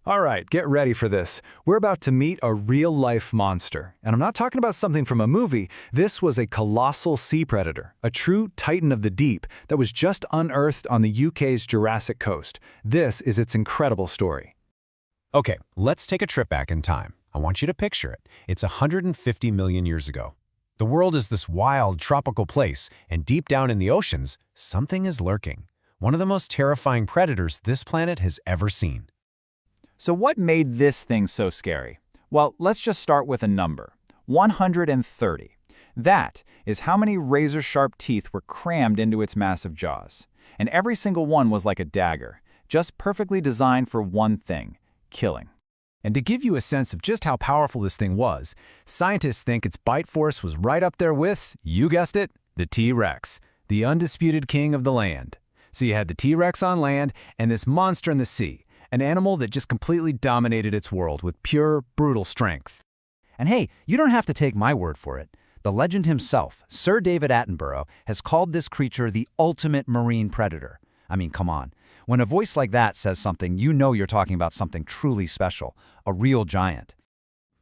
All right, get ready for this. We're about to meet a real-life monster. And I'm not talking about something from a movie. This was a colossal sea predator, a true titan of the deep that was just unearthed on the UK's Jurassic coast. This is its incredible story. Okay, let's take a trip back in time. I want you to picture it. It's 150 million years ago. The world is this wild, tropical place, and deep down in the oceans, something is lurking. One of the most terrifying predators this planet has ever seen. So what made this thing so scary? Well, let's just start with a number. 130. That is how many razor-sharp teeth were crammed into its massive jaws. And every single one was like a dagger, just perfectly designed for one thing: killing. And to give you a sense of just how powerful this thing was, scientists think its bite force was right up there with, you guessed it, the T-Rex, the undisputed king of the land. So you had the T-Rex on land and this monster in the sea, an animal that just completely dominated its world with pure, brutal strength. And hey, you don't have to take my word for it. The legend himself, Sir David Attenborough, has called this creature the ultimate marine predator. I mean, come on. When a voice like that says something, you know you're talking about something truly special, a real giant.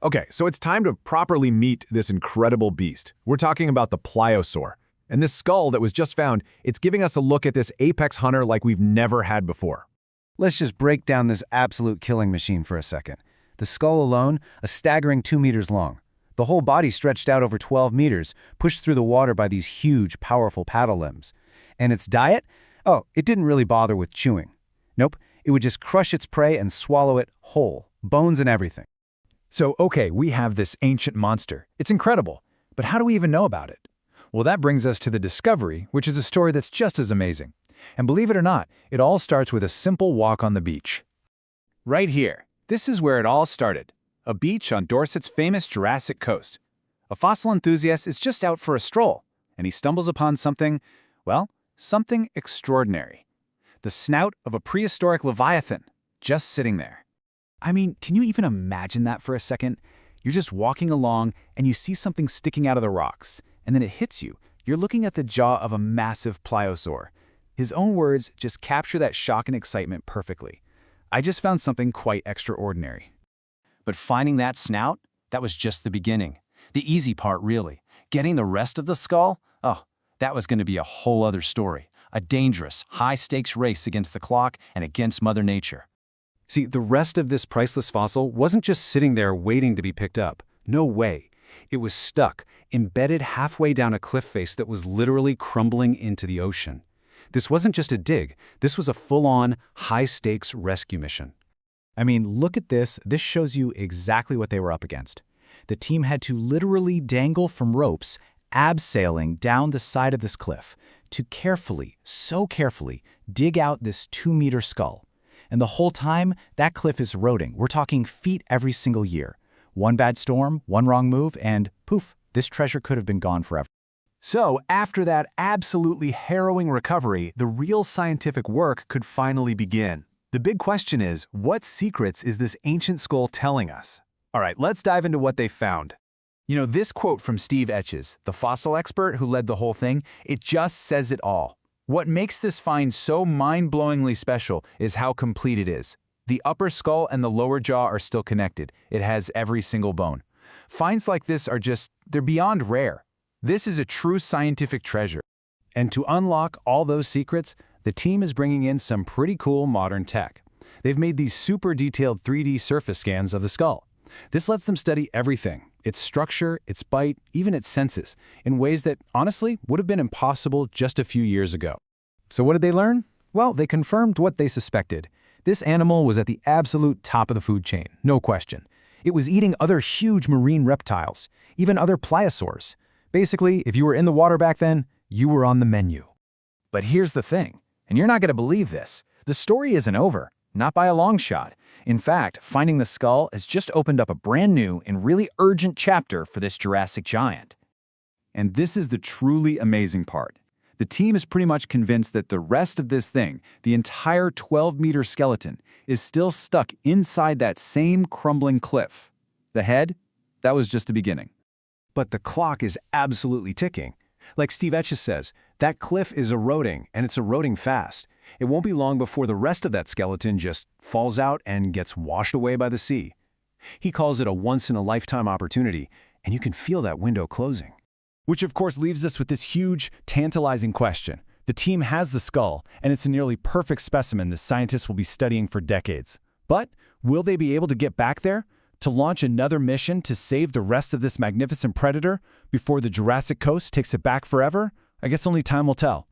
Okay, so it's time to properly meet this incredible beast. We're talking about the Pliosaur. And this skull that was just found, it's giving us a look at this apex hunter like we've never had before. Let's just break down this absolute killing machine for a second. The skull alone, a staggering 2 meters long. The whole body stretched out over 12 meters, pushed through the water by these huge, powerful paddle limbs. And its diet? Oh, it didn't really bother with chewing. Nope, it would just crush its prey and swallow it whole, bones and everything. So, okay, we have this ancient monster. It's incredible. But how do we even know about it? Well, that brings us to the discovery, which is a story that's just as amazing. And believe it or not, it all starts with a simple walk on the beach. Right here. This is where it all started. A beach on Dorset's famous Jurassic coast. A fossil enthusiast is just out for a stroll, and he stumbles upon something, well, something extraordinary. The snout of a prehistoric leviathan, just sitting there. I mean, can you even imagine that for a second? You're just walking along, and you see something sticking out of the rocks, and then it hits you. You're looking at the jaw of a massive pliosaur. His own words just capture that shock and excitement perfectly. I just found something quite extraordinary. But finding that snout, that was just the beginning. The easy part, really. Getting the rest of the skull? Oh, that was going to be a whole other story. A dangerous, high-stakes race against the clock and against Mother Nature. See, the rest of this priceless fossil wasn't just sitting there waiting to be picked up. No way. It was stuck, embedded halfway down a cliff face that was literally crumbling into the ocean. This wasn't just a dig. This was a full-on, high-stakes rescue mission. I mean, look at this. This shows you exactly what they were up against. The team had to literally dangle from ropes, abseiling down the side of this cliff, to carefully, so carefully, dig out this 2-meter skull. And the whole time, that cliff is eroding. We're talking feet every single year. One bad storm, one wrong move, and poof, this treasure could have been gone forever. So, after that absolutely harrowing recovery, the real scientific work could finally begin. The big question is, what secrets is this ancient skull telling us? All right, let's dive into what they found. You know, this quote from Steve Etches, the fossil expert who led the whole thing, it just says it all. What makes this find so mind-blowingly special is how complete it is. The upper skull and the lower jaw are still connected. It has every single bone. Finds like this are they're beyond rare. This is a true scientific treasure. And to unlock all those secrets, the team is bringing in some pretty cool modern tech. They've made these super detailed 3D surface scans of the skull. This lets them study everything, its structure, its bite, even its senses, in ways that, honestly, would have been impossible just a few years ago. So what did they learn? Well, they confirmed what they suspected. This animal was at the absolute top of the food chain, no question. It was eating other huge marine reptiles, even other pliosaurs. Basically, if you were in the water back then, you were on the menu. But here's the thing, and you're not going to believe this. The story isn't over, not by a long shot. In fact, finding the skull has just opened up a brand new and really urgent chapter for this Jurassic giant. And this is the truly amazing part. The team is pretty much convinced that the rest of this thing, the entire 12-meter skeleton, is still stuck inside that same crumbling cliff. The head? That was just the beginning. But the clock is absolutely ticking. Like Steve Etches says, that cliff is eroding, and it's eroding fast. It won't be long before the rest of that skeleton just falls out and gets washed away by the sea. He calls it a once-in-a-lifetime opportunity, and you can feel that window closing. Which of course leaves us with this huge, tantalizing question. The team has the skull, and it's a nearly perfect specimen the scientists will be studying for decades. But will they be able to get back there? To launch another mission to save the rest of this magnificent predator before the Jurassic coast takes it back forever? I guess only time will tell.